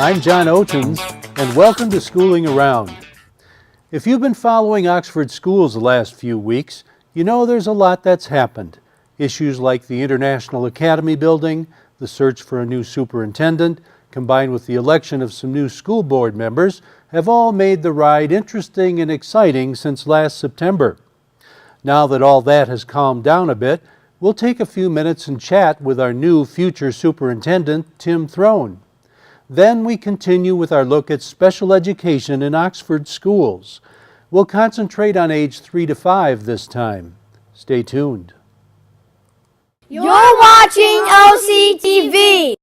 I'm John Oetjens, and welcome to Schooling Around. If you've been following Oxford schools the last few weeks, you know there's a lot that's happened. Issues like the International Academy building, the search for a new superintendent, combined with the election of some new school board members, have all made the ride interesting and exciting since last September. Now that all that has calmed down a bit, we'll take a few minutes and chat with our new future superintendent, Tim Throne. Then we continue with our look at special education in Oxford schools. We'll concentrate on age 3 to 5 this time. Stay tuned. You're watching OCTV.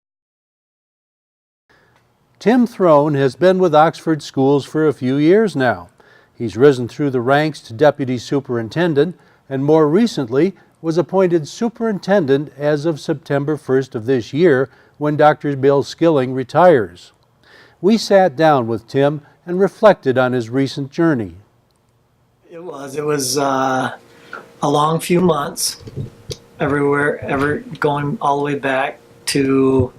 Tim Throne has been with Oxford schools for a few years now. He's risen through the ranks to deputy superintendent and more recently was appointed superintendent as of September 1st of this year when Dr. Bill Skilling retires. We sat down with Tim and reflected on his recent journey. It was a long few months, going all the way back to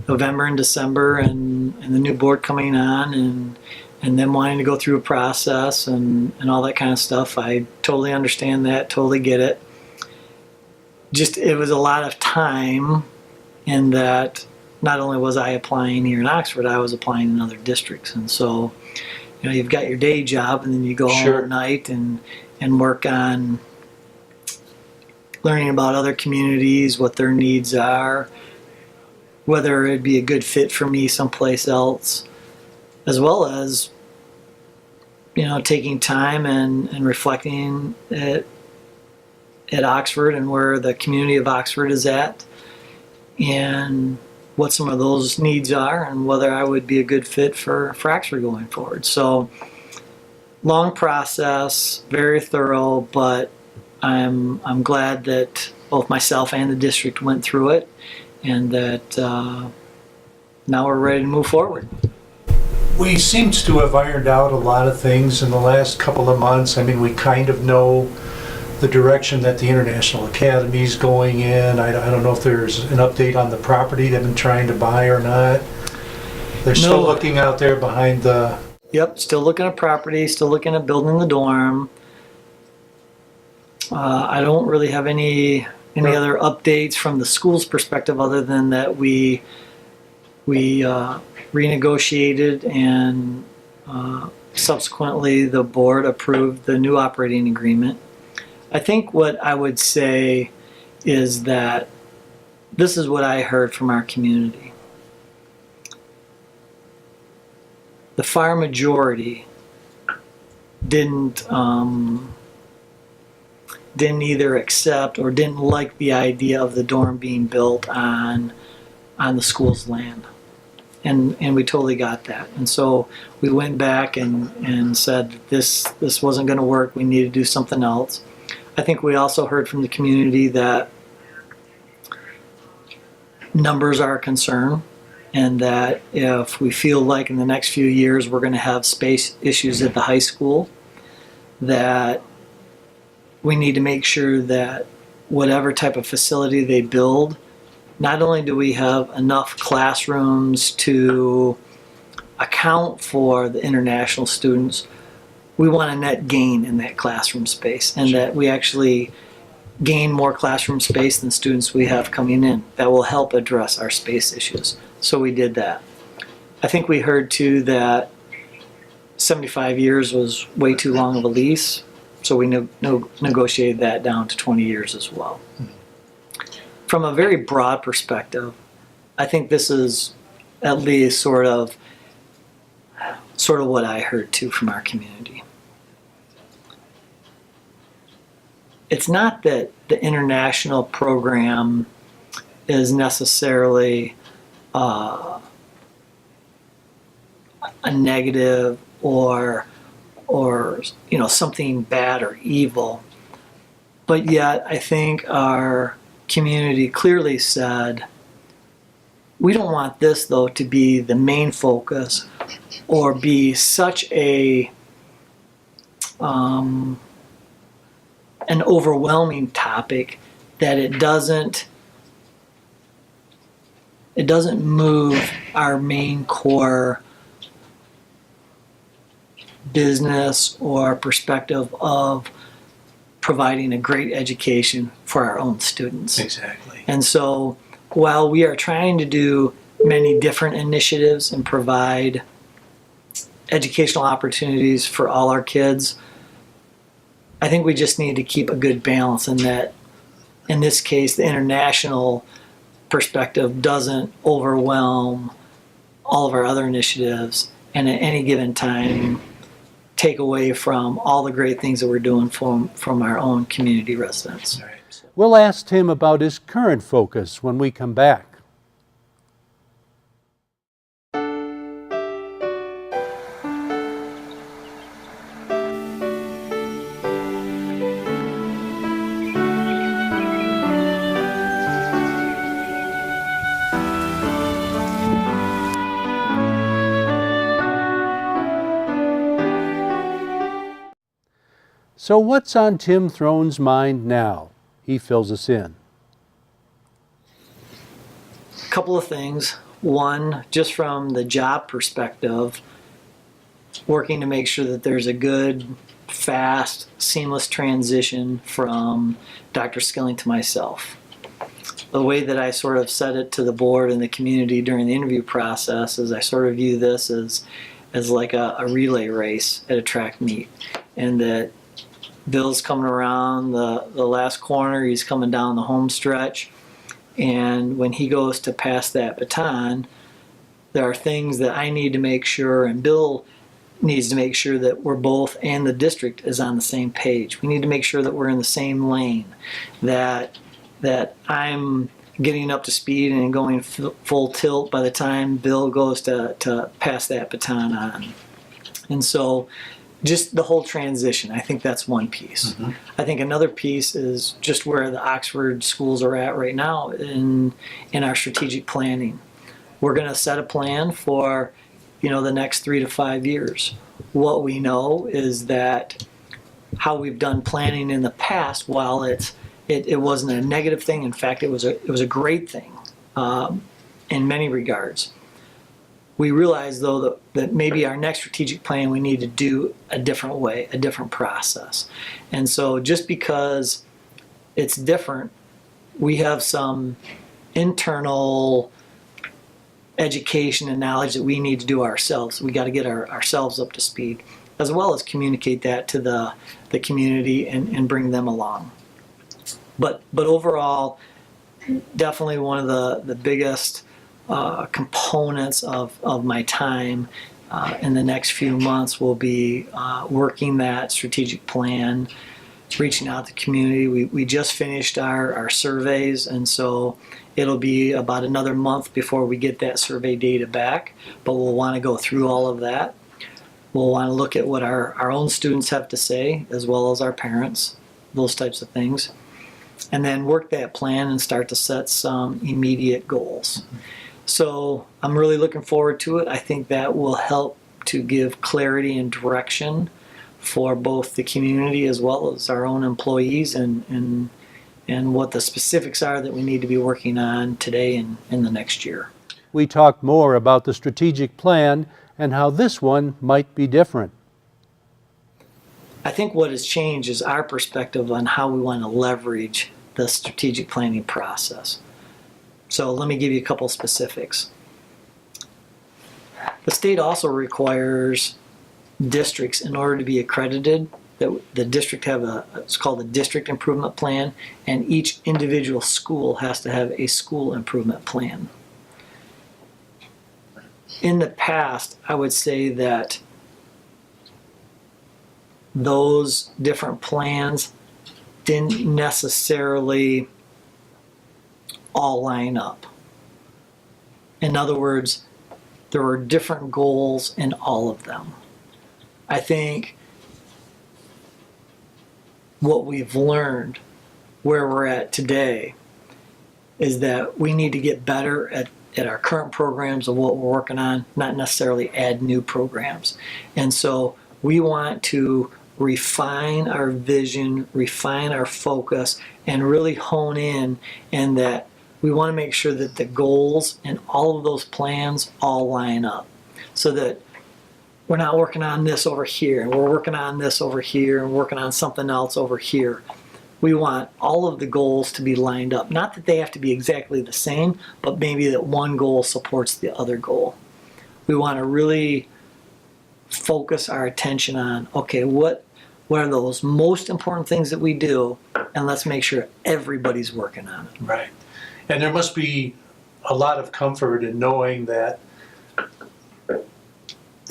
November and December, and the new board coming on, and then wanting to go through a process and all that kind of stuff. I totally understand that, totally get it. Just, it was a lot of time in that not only was I applying here in Oxford, I was applying in other districts. And so, you know, you've got your day job and then you go home at night and work on learning about other communities, what their needs are, whether it'd be a good fit for me someplace else, as well as, you know, taking time and reflecting at Oxford and where the community of Oxford is at and what some of those needs are and whether I would be a good fit for Oxford going forward. So long process, very thorough, but I'm glad that both myself and the district went through it and that now we're ready to move forward. We seem to have ironed out a lot of things in the last couple of months. I mean, we kind of know the direction that the International Academy is going in. I don't know if there's an update on the property they've been trying to buy or not. They're still looking out there behind the... Yep, still looking at property, still looking at building the dorm. I don't really have any other updates from the school's perspective other than that we renegotiated and subsequently the board approved the new operating agreement. I think what I would say is that this is what I heard from our community. The far majority didn't either accept or didn't like the idea of the dorm being built on the school's land. And we totally got that. And so we went back and said this wasn't going to work. We need to do something else. I think we also heard from the community that numbers are a concern and that if we feel like in the next few years we're going to have space issues at the high school, that we need to make sure that whatever type of facility they build, not only do we have enough classrooms to account for the international students, we want a net gain in that classroom space and that we actually gain more classroom space than students we have coming in. That will help address our space issues. So we did that. I think we heard too that 75 years was way too long of a lease, so we negotiated that down to 20 years as well. From a very broad perspective, I think this is at least sort of what I heard too from our community. It's not that the international program is necessarily a negative or you know, something bad or evil, but yet I think our community clearly said we don't want this though to be the main focus or be such an overwhelming topic that it doesn't it doesn't move our main core business or perspective of providing a great education for our own students. Exactly. And so while we are trying to do many different initiatives and provide educational opportunities for all our kids, I think we just need to keep a good balance in that, in this case, the international perspective doesn't overwhelm all of our other initiatives and at any given time take away from all the great things that we're doing from our own community residents. All right. We'll ask Tim about his current focus when we come back. So what's on Tim Throne's mind now? He fills us in. A couple of things. One, just from the job perspective, working to make sure that there's a good, fast, seamless transition from Dr. Skilling to myself. The way that I sort of said it to the board and the community during the interview process is I sort of view this as like a relay race at a track meet, and that Bill's coming around the last corner, he's coming down the home stretch, and when he goes to pass that baton, there are things that I need to make sure, and Bill needs to make sure that we're both, and the district is on the same page. We need to make sure that we're in the same lane, that I'm getting up to speed and going full tilt by the time Bill goes to pass that baton on. And so just the whole transition, I think that's one piece. Mm-hmm. I think another piece is just where the Oxford schools are at right now in our strategic planning. We're going to set a plan for, the next 3 to 5 years. What we know is that how we've done planning in the past, while it wasn't a negative thing, in fact, it was a great thing in many regards. We realize, though, that maybe our next strategic plan we need to do a different way, a different process. And so just because it's different, we have some internal education and knowledge that we need to do ourselves. We got to get ourselves up to speed, as well as communicate that to the community and bring them along. But overall, definitely one of the biggest components of my time in the next few months will be working that strategic plan, reaching out to the community. We just finished our surveys, and so it'll be about another month before we get that survey data back, but we'll want to go through all of that. We'll want to look at what our own students have to say, as well as our parents, those types of things, and then work that plan and start to set some immediate goals. So I'm really looking forward to it. I think that will help to give clarity and direction for both the community as well as our own employees, and what the specifics are that we need to be working on today and in the next year. We talk more about the strategic plan and how this one might be different. I think what has changed is our perspective on how we want to leverage the strategic planning process. So let me give you a couple specifics. The state also requires districts, in order to be accredited, that the district have it's called a district improvement plan, and each individual school has to have a school improvement plan. In the past, I would say that those different plans didn't necessarily all line up. In other words, there were different goals in all of them. I think what we've learned where we're at today is that we need to get better at our current programs of what we're working on, not necessarily add new programs. And so we want to refine our vision, refine our focus, and really hone in that we want to make sure that the goals and all of those plans all line up so that we're not working on this over here and we're working on this over here and working on something else over here. We want all of the goals to be lined up. Not that they have to be exactly the same, but maybe that one goal supports the other goal. We want to really focus our attention on, okay, what are those most important things that we do, and let's make sure everybody's working on it. Right. And there must be a lot of comfort in knowing that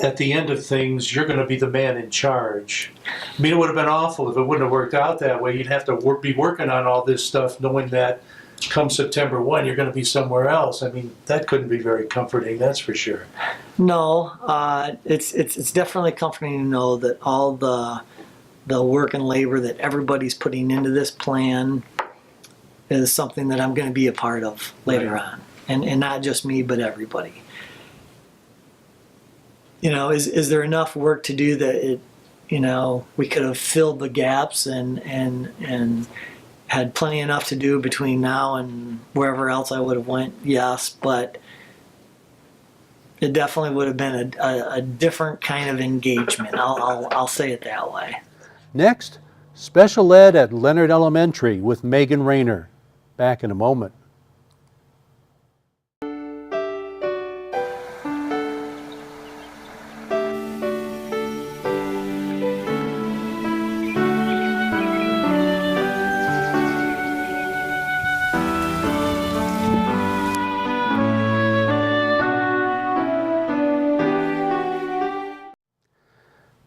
at the end of things, you're going to be the man in charge. I mean, it would have been awful if it wouldn't have worked out that way. You'd have to be working on all this stuff knowing that come September 1, you're going to be somewhere else. I mean, that couldn't be very comforting, that's for sure. No, it's definitely comforting to know that all the work and labor that everybody's putting into this plan is something that I'm going to be a part of later on. And not just me, but everybody. You know, is there enough work to do that we could have filled the gaps and had plenty enough to do between now and wherever else I would have went? Yes, but it definitely would have been a different kind of engagement. I'll say it that way. Next, special ed at Leonard Elementary with Meghan Trainor. Back in a moment.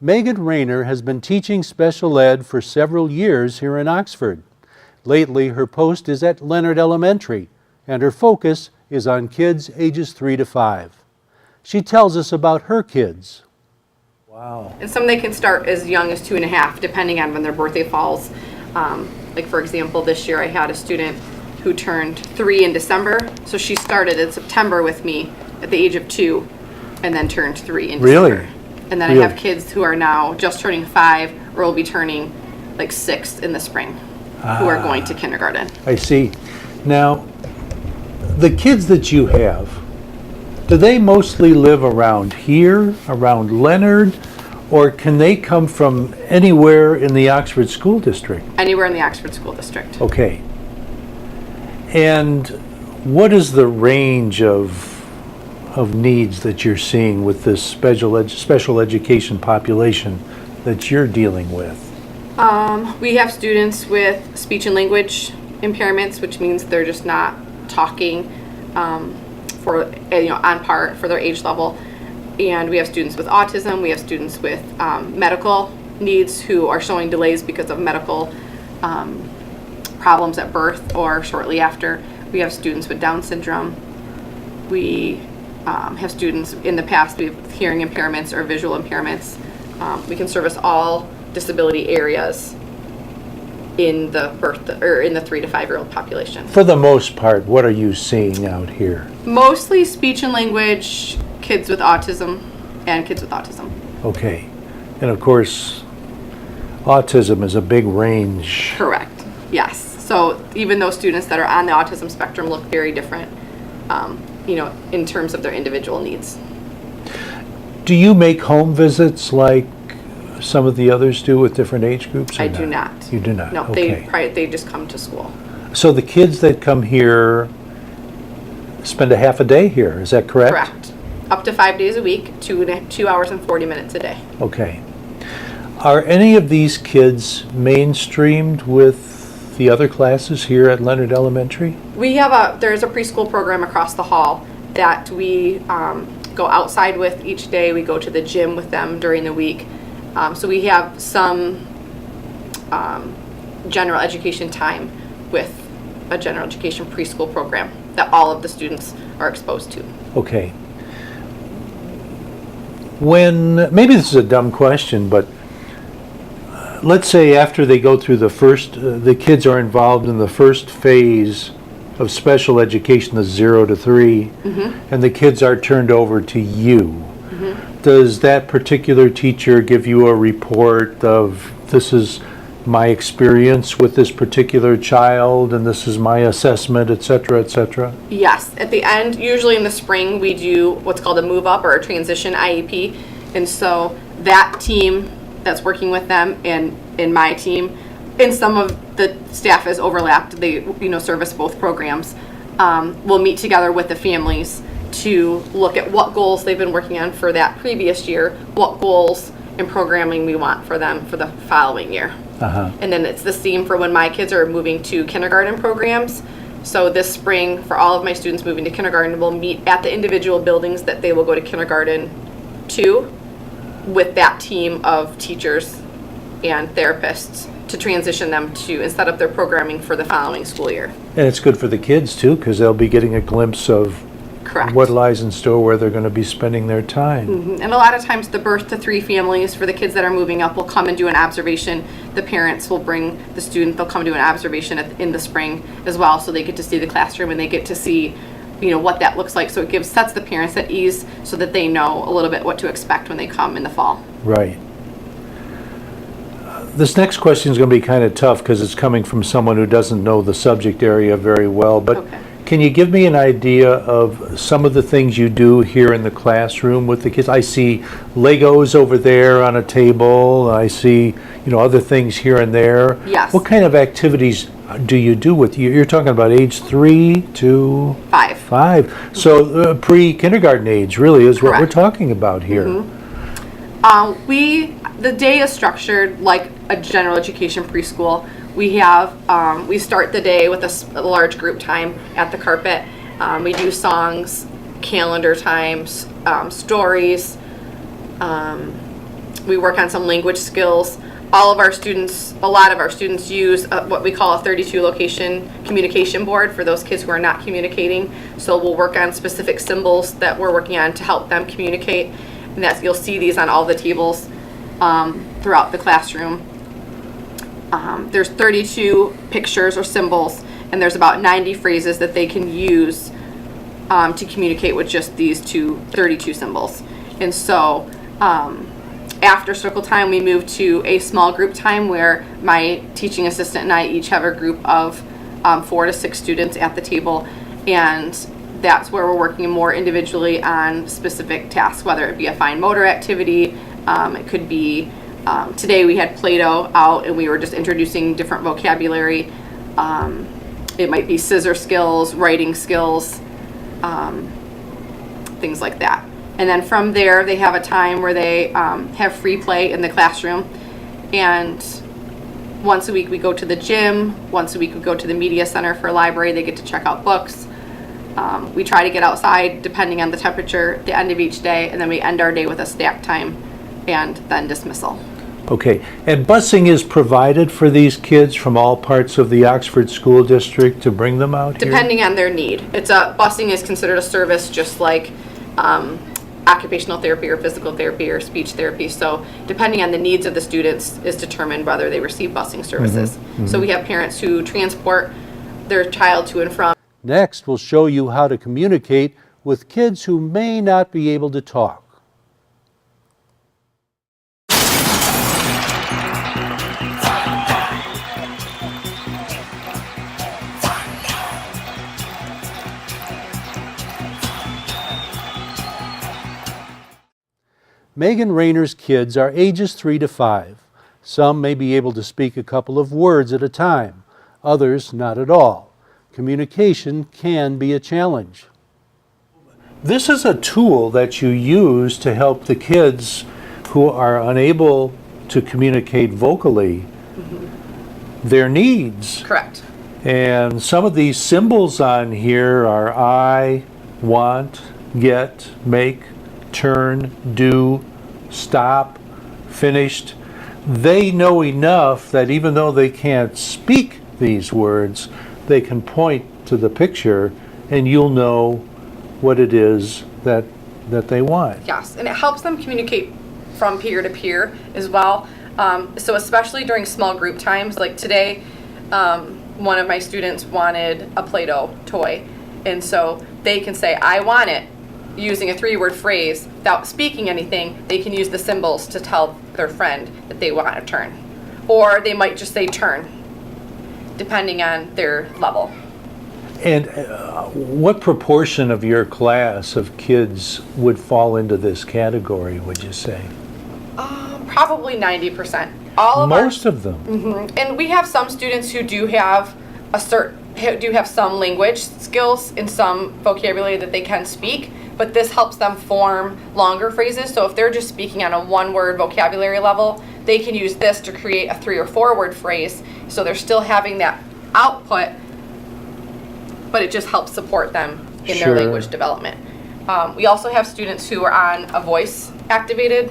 Meghan Trainor has been teaching special ed for several years here in Oxford. Lately, her post is at Leonard Elementary, and her focus is on kids ages 3 to 5. She tells us about her kids. Wow. And some they can start as young as 2.5, depending on when their birthday falls. Like for example, this year I had a student who turned 3 in December, so she started in September with me at the age of 2, and then turned 3 in Really? December. And then Really? I have kids who are now just turning 5, or will be turning like 6 in the spring, who are going to kindergarten. I see. Now, the kids that you have, do they mostly live around here, around Leonard, or can they come from anywhere in the Oxford School District? Anywhere in the Oxford School District. Okay. And what is the range of needs that you're seeing with this special education population that you're dealing with? We have students with speech and language impairments, which means they're just not talking for on par for their age level. And we have students with autism. We have students with medical needs who are showing delays because of medical problems at birth or shortly after. We have students with Down syndrome. We have students in the past with hearing impairments or visual impairments. We can service all disability areas in the in the 3 to 5 year old population. For the most part, what are you seeing out here? Mostly speech and language, kids with autism, and kids with autism. Okay. And of course, autism is a big range. Correct. Yes. So even those students that are on the autism spectrum look very different, in terms of their individual needs. Do you make home visits like some of the others do with different age groups? Or I do not. You do not? No, Okay. they just come to school. So the kids that come here spend a half a day here, is that correct? Correct. Up to 5 days a week, 2 hours and 40 minutes a day. Okay. Are any of these kids mainstreamed with the other classes here at Leonard Elementary? There's a preschool program across the hall that we go outside with each day. We go to the gym with them during the week. So we have some general education time with a general education preschool program that all of the students are exposed to. Okay. Maybe this is a dumb question, but let's say after they go through the kids are involved in the first phase of special education, the 0 to 3, and the kids are turned over to you. Does that particular teacher give you a report of this is my experience with this particular child, and this is my assessment, et cetera, et cetera? Yes, at the end, usually in the spring, we do what's called a move up or a transition IEP. And so that team that's working with them and my team, and some of the staff is overlapped, they service both programs, will meet together with the families to look at what goals they've been working on for that previous year, what goals and programming we want for them for the following year. And then it's the same for when my kids are moving to kindergarten programs. So this spring, for all of my students moving to kindergarten, we'll meet at the individual buildings that they will go to kindergarten to with that team of teachers and therapists to transition them to and set up their programming for the following school year. And it's good for the kids too, because they'll be getting a glimpse of Correct. what lies in store, where they're going to be spending their time. And a lot of times the birth to 3 families for the kids that are moving up will come and do an observation. The parents will bring the student, they'll come do an observation in the spring as well, so they get to see the classroom and they get to see what that looks like. So it sets the parents at ease so that they know a little bit what to expect when they come in the fall. Right. This next question is going to be kind of tough because it's coming from someone who doesn't know the subject area very well, but Okay. can you give me an idea of some of the things you do here in the classroom with the kids? I see Legos over there on a table. I see, other things here and there. Yes. What kind of activities do you do with you? You're talking about age 3 to 5. 5. So pre-kindergarten age really is what we're Correct. talking about here. The day is structured like a general education preschool. We start the day with a large group time at the carpet. We do songs, calendar times, stories. We work on some language skills. A lot of our students use what we call a 32 location communication board for those kids who are not communicating. So we'll work on specific symbols that we're working on to help them communicate. And you'll see these on all the tables throughout the classroom. There's 32 pictures or symbols, and there's about 90 phrases that they can use to communicate with just these 32 symbols. And so after circle time, we move to a small group time where my teaching assistant and I each have a group of 4 to 6 students at the table, and that's where we're working more individually on specific tasks, whether it be a fine motor activity. It could be, today we had Play-Doh out and we were just introducing different vocabulary. It might be scissor skills, writing skills, things like that. And then from there, they have a time where they have free play in the classroom. And once a week we go to the gym. Once a week we go to the media center for a library. They get to check out books. We try to get outside depending on the temperature at the end of each day, and then we end our day with a snack time and then dismissal. Okay, and busing is provided for these kids from all parts of the Oxford School District to bring them out here? Depending on their need. Busing is considered a service just like occupational therapy or physical therapy or speech therapy. So depending on the needs of the students is determined whether they receive busing services. So we have parents who transport their child to and from. Next, we'll show you how to communicate with kids who may not be able to talk. Meghan Trainor's kids are ages 3 to 5. Some may be able to speak a couple of words at a time, others not at all. Communication can be a challenge. This is a tool that you use to help the kids who are unable to communicate vocally their needs. Correct. And some of these symbols on here are I, want, get, make, turn, do, stop, finished. They know enough that even though they can't speak these words, they can point to the picture and you'll know what it is that they want. Yes, and it helps them communicate from peer to peer as well. So especially during small group times, like today, one of my students wanted a Play-Doh toy. And so they can say, I want it, using a 3-word phrase without speaking anything. They can use the symbols to tell their friend that they want a turn. or they might just say turn, depending on their level. And what proportion of your class of kids would fall into this category, would you say? Probably 90%. All of Most of them. and we have some students who do have some language skills and some vocabulary that they can speak, but this helps them form longer phrases. So if they're just speaking on a one-word vocabulary level, they can use this to create a 3 or 4 word phrase. So they're still having that output, but it just helps support them in Sure. their language development. We also have students who are on a voice activated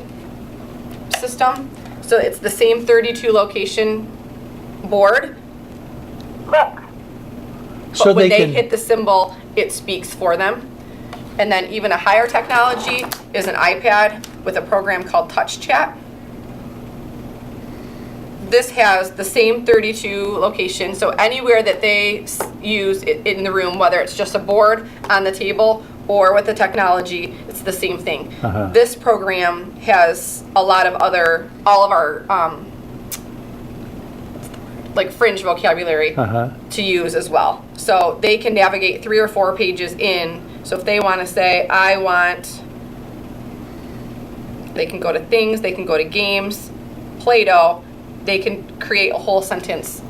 system. So it's the same 32 location board, but So when they can, hit the symbol, it speaks for them. And then even a higher technology is an iPad with a program called Touch Chat. This has the same 32 locations, so anywhere that they use it in the room, whether it's just a board on the table or with the technology, it's the same thing. This program has a lot of all of our like fringe vocabulary to use as well. So they can navigate 3 or 4 pages in. So if they want to say, they can go to things, they can go to games, Play-Doh, they can create a whole sentence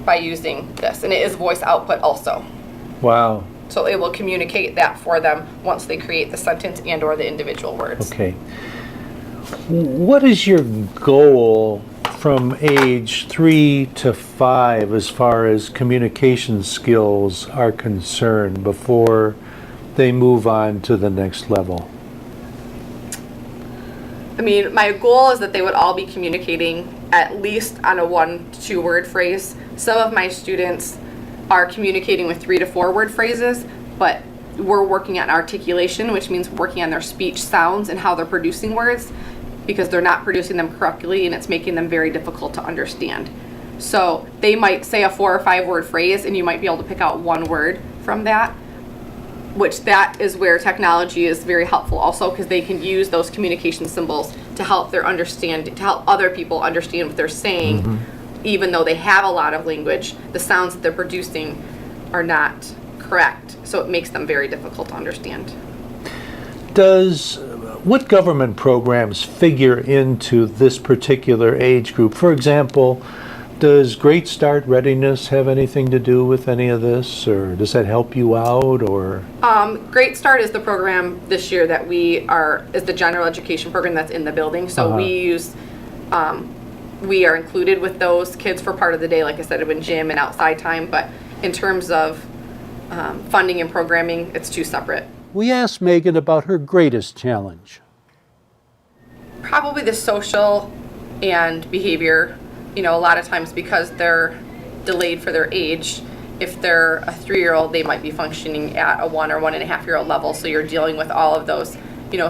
by using this. And it is voice output also. wow, So it will communicate that for them once they create the sentence and or the individual words. okay. What is your goal from age 3 to 5 as far as communication skills are concerned before they move on to the next level? I mean, my goal is that they would all be communicating at least on a 1 to 2 word phrase. Some of my students are communicating with 3 to 4 word phrases, but we're working on articulation, which means working on their speech sounds and how they're producing words, because they're not producing them correctly and it's making them very difficult to understand. So they might say a 4 or 5 word phrase and you might be able to pick out 1 word from that, which that is where technology is very helpful also, because they can use those communication symbols to help to help other people understand what they're saying. Even though they have a lot of language, the sounds that they're producing are not correct, so it makes them very difficult to understand. What government programs figure into this particular age group? For example, does Great Start Readiness have anything to do with any of this, or does that help you out, or? Great Start is the program this year that is the general education program that's in the building. So we are included with those kids for part of the day, like I said, in gym and outside time. But in terms of funding and programming, it's 2 separate. We asked Meghan about her greatest challenge. Probably the social and behavior. You know, a lot of times because they're delayed for their age, if they're a 3-year-old, they might be functioning at a 1 or 1.5-year-old level. So you're dealing with all of those,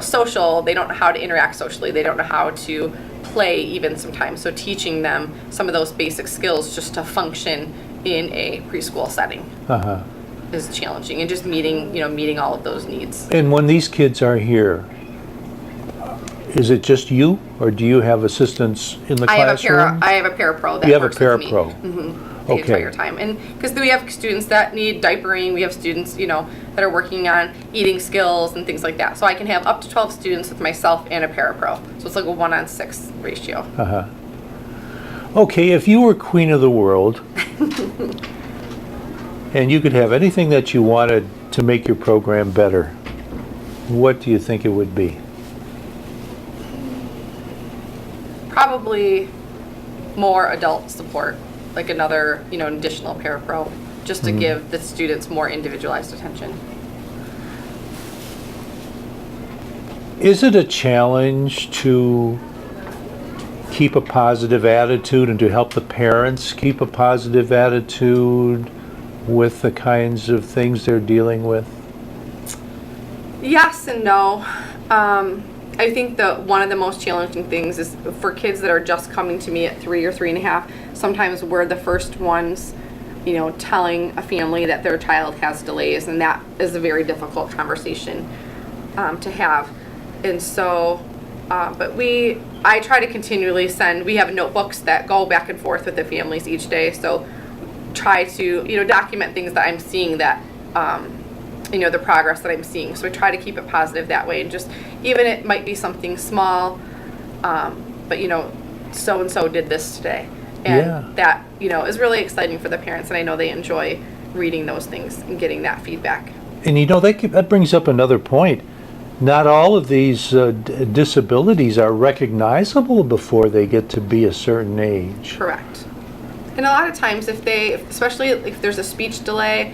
social, they don't know how to interact socially. They don't know how to play even sometimes. So teaching them some of those basic skills just to function in a preschool setting is challenging, and just meeting all of those needs. And when these kids are here, is it just you, or do you have assistants in the classroom? I have a parapro that You have a works with me. parapro. The Okay. entire time. And because we have students that need diapering, we have students, that are working on eating skills and things like that. So I can have up to 12 students with myself and a parapro. So it's like a 1:6 ratio. Okay, if you were queen of the world and you could have anything that you wanted to make your program better, what do you think it would be? Probably more adult support, like another, additional parapro, just to give the students more individualized attention. Is it a challenge to keep a positive attitude and to help the parents keep a positive attitude with the kinds of things they're dealing with? Yes and no. I think one of the most challenging things is for kids that are just coming to me at 3 or 3.5. Sometimes we're the first ones, telling a family that their child has delays, and that is a very difficult conversation to have. And so But I try to continually we have notebooks that go back and forth with the families each day. So try to, document things that I'm seeing that, the progress that I'm seeing. So I try to keep it positive that way. And just, even it might be something small, but, so-and-so did this today. And that, is really exciting for the parents. And I know they enjoy reading those things and getting that feedback. And that brings up another point. Not all of these disabilities are recognizable before they get to be a certain age. Correct. And a lot of times especially if there's a speech delay,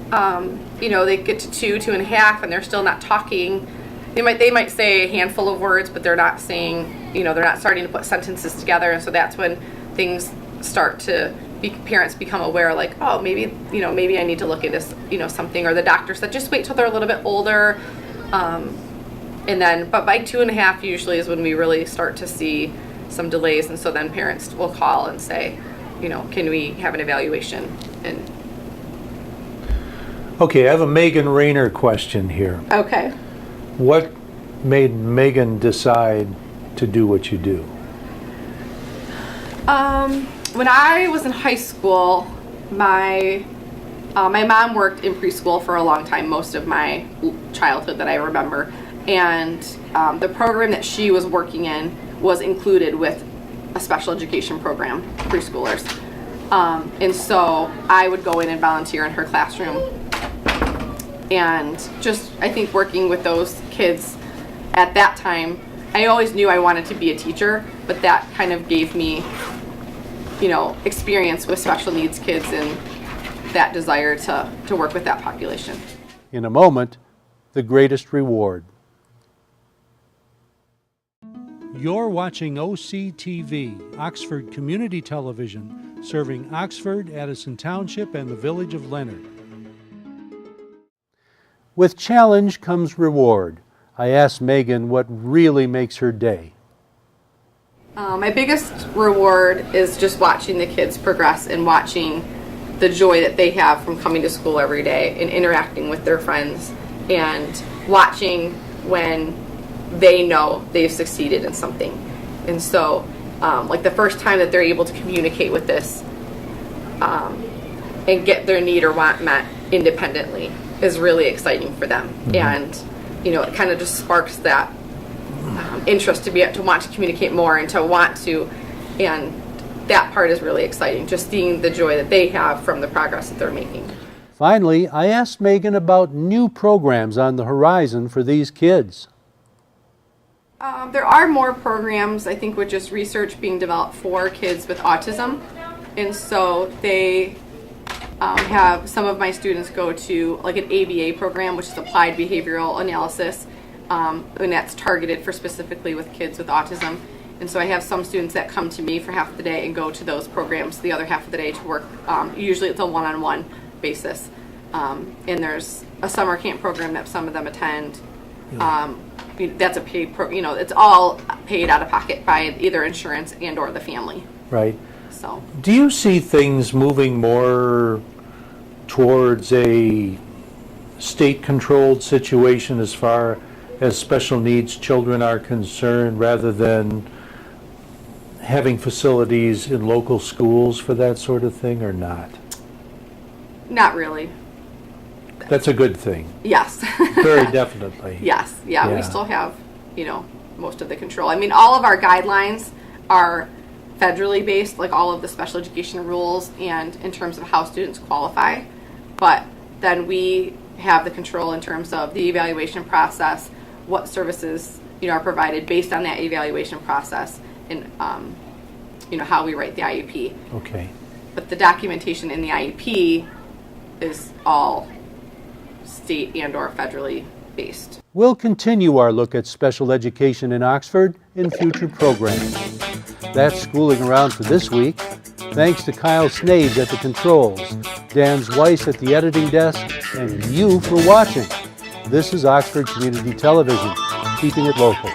they get to 2.5, and they're still not talking. They might say a handful of words, but they're not saying, they're not starting to put sentences together. And so that's when things start to parents become aware, like, oh, maybe I need to look into, something, or the doctor said, just wait till they're a little bit older. But by 2.5 usually is when we really start to see some delays. And so then parents will call and say, can we have an evaluation? And Okay, I have a Meghan Trainor question here. okay. What made Meghan decide to do what you do? When I was in high school, my mom worked in preschool for a long time, most of my childhood that I remember. And the program that she was working in was included with a special education program, preschoolers. And so I would go in and volunteer in her classroom. And just, I think, working with those kids at that time, I always knew I wanted to be a teacher, but that kind of gave me, experience with special needs kids and that desire to work with that population. In a moment, the greatest reward. You're watching OCTV, Oxford Community Television, serving Oxford, Addison Township, and the village of Leonard. With challenge comes reward. I asked Meghan what really makes her day. My biggest reward is just watching the kids progress and watching the joy that they have from coming to school every day and interacting with their friends, and watching when they know they've succeeded in something. And so, like the first time that they're able to communicate with this and get their need or want met independently is really exciting for them. Mm-hmm. And, it kind of just sparks that interest to want to communicate more and to want to, and that part is really exciting, just seeing the joy that they have from the progress that they're making. Finally, I asked Meghan about new programs on the horizon for these kids. There are more programs, I think, with just research being developed for kids with autism. And so they have some of my students go to like an ABA program, which is Applied Behavioral Analysis, and that's targeted for specifically with kids with autism. And so I have some students that come to me for half the day and go to those programs the other half of the day to work. Usually it's a one-on-one basis. And there's a summer camp program that some of them attend. That's a paid it's all paid out of pocket by either insurance and or the family. Right. So do you see things moving more towards a state-controlled situation as far as special needs children are concerned, rather than having facilities in local schools for that sort of thing, or not? Not really. That's a good thing. Yes. Very definitely. Yes. Yeah, we still have, most of the control. I mean, all of our guidelines are federally based, like all of the special education rules and in terms of how students qualify. But then we have the control in terms of the evaluation process, what services, are provided based on that evaluation process, and, how we write the IEP. Okay. But the documentation in the IEP is all state and or federally based. We'll continue our look at special education in Oxford in future programs. That's Schooling Around for this week. Thanks to Kyle Snage at the controls, Dan Weiss at the editing desk, and you for watching. This is Oxford Community Television, keeping it local.